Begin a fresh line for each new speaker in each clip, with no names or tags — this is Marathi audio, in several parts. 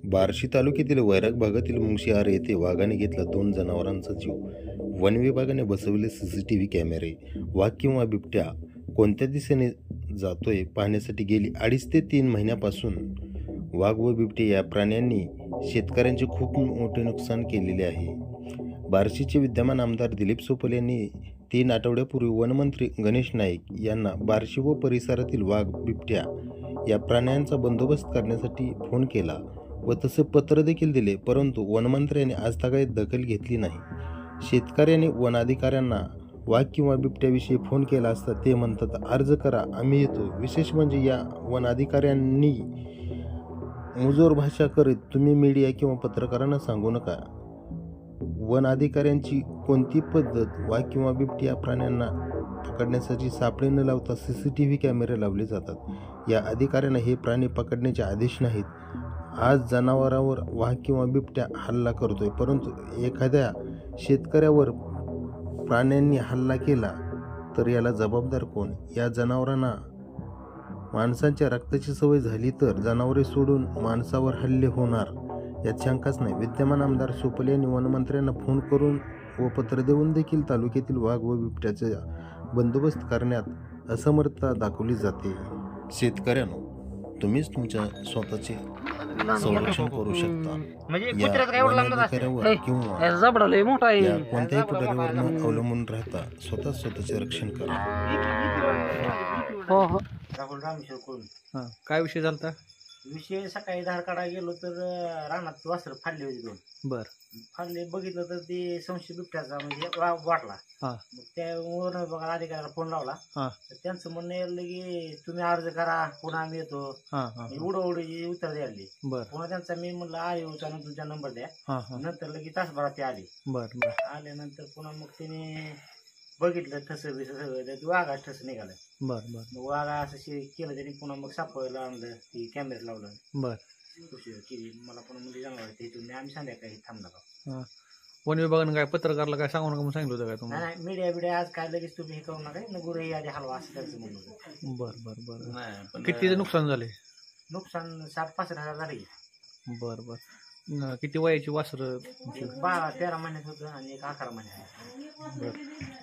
बार्शी तालुक्यातील वैराग भागातील मुंगशीआर येथे वाघाने घेतला 2 जनावरांचा जीव। वन विभागाने बसवले सीसीटीव्ही कॅमेरे। वाघ किंवा बिबट्या कोणत्या दिशेने जातोय पाहण्यासाठी गेली 2.5 ते 3 महिन्यापासून वाघ व बिबटे या प्राण्यांनी शेतकऱ्यांचे खूप मोठे नुकसान केलेले आहे। बार्शीचे विद्यमान आमदार दिलीप सोपल यांनी 3 आठवड्यापूर्वी वनमंत्री गणेश नाईक यांना बार्शी व परिसरातील वाघ बिबट्या या प्राण्यांचा बंदोबस्त करण्यासाठी फोन केला व तसे पत्र देखील दिले, परंतु वनमंत्र्यांनी आजतागायत दखल घेतली नाही। शेतकऱ्यांनी वन अधिकाऱ्यांना वाघ किंवा बिबट्याविषयी फोन केला असता ते म्हणतात अर्ज करा आम्ही येतो। विशेष म्हणजे या वन अधिकाऱ्यांनी मुजोर भाषा करीत तुम्ही मीडिया किंवा पत्रकारांना सांगू नका। वन अधिकाऱ्यांची कोणती पद्धत वाघ किंवा बिबट्या प्राण्यांना पकडण्यासाठी सापळे न लावता सीसीटीव्ही कॅमेरे लावले जातात। या अधिकाऱ्यांना हे प्राणी पकडण्याचे आदेश नाहीत। आज जनावरांवर वाघ किंवा बिबट्या हल्ला करतोय, परंतु एखाद्या शेतकऱ्यावर प्राण्यांनी हल्ला केला तर याला जबाबदार कोण? या जनावरांना माणसांच्या रक्ताची सवय झाली तर जनावरे सोडून माणसावर हल्ले होणार यात शंकाच नाही। विद्यमान आमदार सोपल यांनी वनमंत्र्यांना फोन करून व पत्र देऊन देखील तालुक्यातील वाघ व बिबट्याचा बंदोबस्त करण्यात असमर्थता दाखवली जाते। शेतकऱ्यांनो, तुम्हीच तुमच्या स्वतःचे संरक्षण करू शकता। या वनाधिकाऱ्यावर किंवा या कोणत्याही पुढारीवर न अवलंबून राहता स्वतःचे रक्षण करा।
राहुल रामेश्वर कोण
काय विषय झालता?
विषय सकाळी धार काढायला गेलो तर रानात वासर फाडले होते 2।
बर
फाडले बघितलं तर ते संशय बिबट्याचा म्हणजे वाटला। मग त्यावर बघा अधिकाऱ्याला फोन लावला तर त्यांचं म्हणणं यायला की तुम्ही अर्ज करा पुन्हा आम्ही येतो। उडवडी उत्तर द्यायला पुन्हा त्यांचा मी म्हणलं आयोचा तुमचा नंबर द्या। नंतर लगेच तासभरात ते आले। आल्यानंतर पुन्हा मग त्याने बघितलं ठस बिस सगळं वाघा ठस निघालं। मग वाघा असं केलं त्यांनी पुन्हा मग सापळायला आणलं ती कॅमेरा लावलं। केली मला पण म्हणजे जनावर तुम्ही आम्ही संध्याकाळी थांबला का
वन विभागानं काय पत्रकारला काय सांगू नका म्हणून सांगितलं होतं काय तुम्हाला?
नाही मीडिया बिडिया आज काय लगेच तुम्ही हे करू नका गुरे आधी हलवा असं त्यांचं म्हणलं होतं।
बर किती नुकसान झाले?
नुकसान 7-65 हजार झाले।
बर किती वयाची वासर?
12-13 महिन्यात होतं आणि एक 11 महिन्यात।
बर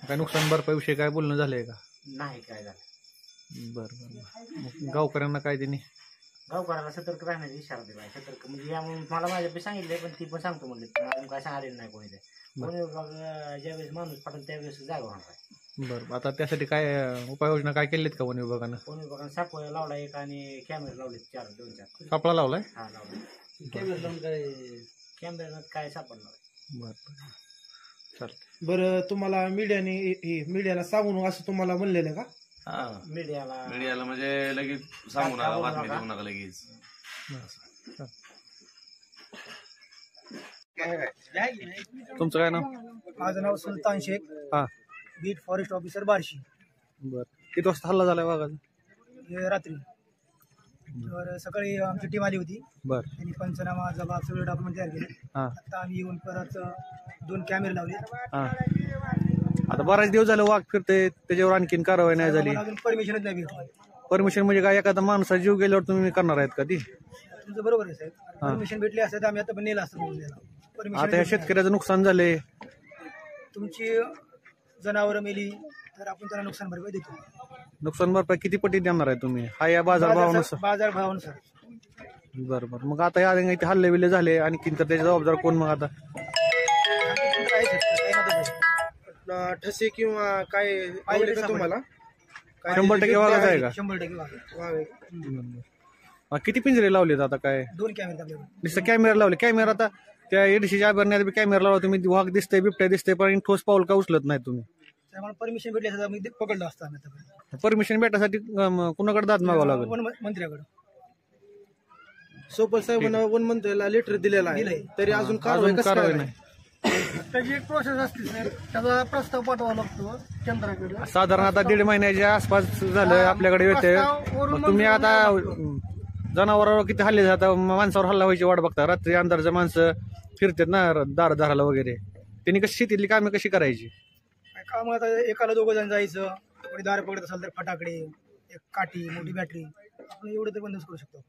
काय नुकसान भरपाई विषयी काय बोलणं झालंय का?
नाही काय झालं।
बर गावकऱ्यांना काय त्यांनी
गावकऱ्याला सतर्क राहण्याचा इशारा दिला। सतर्क म्हणजे या मला माझ्या सांगितले पण ती पण सांगतो म्हणले अजून काय सांगितलं नाही कोणी। कोणी विभाग ज्यावेळेस माणूस पाठवून त्यावेळेस जागा होणार आहे।
बरं आता त्यासाठी काय उपाययोजना काय केलीत का वन विभागानं?
वन विभागानं सापळा लावला एक आणि कॅमेरा लावले 2-4
सापळा लावलाय?
हा लावला। कॅमेरा लावून काय कॅमेऱ्यात काय सापडणार?
चालतंय।
बरं तुम्हाला मीडियाला सांगून असं तुम्हाला म्हणलेलं का?
मीडियाला
म्हणजे लगेच सांगू नका, बातमी देऊ नका लगेच।
तुमचं काय नाव?
माझं नाव Sultan Shaikh, beat forest officer Barshi.
बर किती वाजता हल्ला झालाय वाघाचा?
रात्री तर सकाळी आमची टीम आली होती। त्यांनी पंचनामा जबाब सगळे डॉक्युमेंट तयार केले। आता आम्ही येऊन परत 2 कॅमेरे लावले।
आता बराच दिवस झाले वाघ फिरते, त्याच्यावर आणखीन कारवाई नाही झाली।
परमिशनच नाही भेटली।
परमिशन म्हणजे काय एखादा माणसा जीव गेल्यावर तुम्ही करणार आहेत का ती?
तुमचं बरोबर आहे साहेब, परमिशन भेटली असते तर आम्ही आता पण नेलं असतं।
आता या शेतकऱ्याचं नुकसान झाले,
तुमची जनावरं मेली तर आपण त्याला नुकसान भरपाई देतो।
नुकसान भरपाई किती पटी देणार आहे तुम्ही? हा या बाजारभावानुसार? बरोबर मग आता या इथे हल्ले विल्ले झाले आणखीन तर त्याची जबाबदार कोण? मग आता
ठसे किंवा काय तुम्हाला
100% वाघाच आहे का?
100% वाघ।
किती पिंजरे लावलेत आता? काय
2 कॅमेरे
नुसतं कॅमेरा लावले? कॅमेरा आता त्या एडीसीच्या आभरण्यात कॅमेरा लावला तुम्ही, वाघ दिसतंय बिबट्या दिसतंय पण ठोस पाऊल का उचलत नाही तुम्ही?
त्यामुळे परमिशन भेटली असं आम्ही पकडलं असतं।
परमिशन भेटायसाठी कुणाकडे दाद मागावं लागेल?
मंत्र्याकडे।
सोपल साहेबांना वन मंत्र्याला लेटर दिलेला आहे तरी अजून कारवाई नाही।
त्याची एक प्रोसेस असते सर, त्याचा प्रस्ताव पाठवावा लागतो केंद्राकडे।
साधारण आता 1.5 महिन्याच्या आसपास झालं आपल्याकडे येते। तुम्ही आता जनावरांवर किती हल्ले जातात, माणसावर हल्ला व्हायची वाट बघता। रात्री अंधारचं माणसं फिरतात ना दाराला वगैरे, त्यांनी कशी शेतीतली कामे कशी करायची?
काम आता एकाला 2 जण जायचं, कोणी दार पकडत असेल तर फटाकडे, एक काठी, मोठी बॅटरी, आपण एवढं तर बंदच करू शकतो।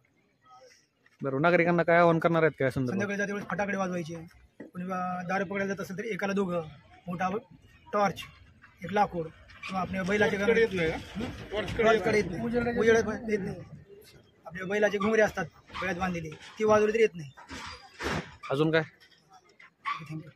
बरोबर. नागरिकांना काय आवाहन करणार आहेत काय संदर्भात?
संध्याकाळी जाते वेळेस फटाकडे वाजवायचे, कोणी दारू पकडायला जात असेल तर एकाला दोघं, मोठा टॉर्च, एक लाकूड किंवा आपल्या बैलाचे टॉर्चकडे येत नाही, उजेड येत नाही. आपल्या बैलाचे घुंगरे असतात गळ्यात बांधलेले, ती वाजवली तरी येत नाही.
अजून काय?
थँक्यू.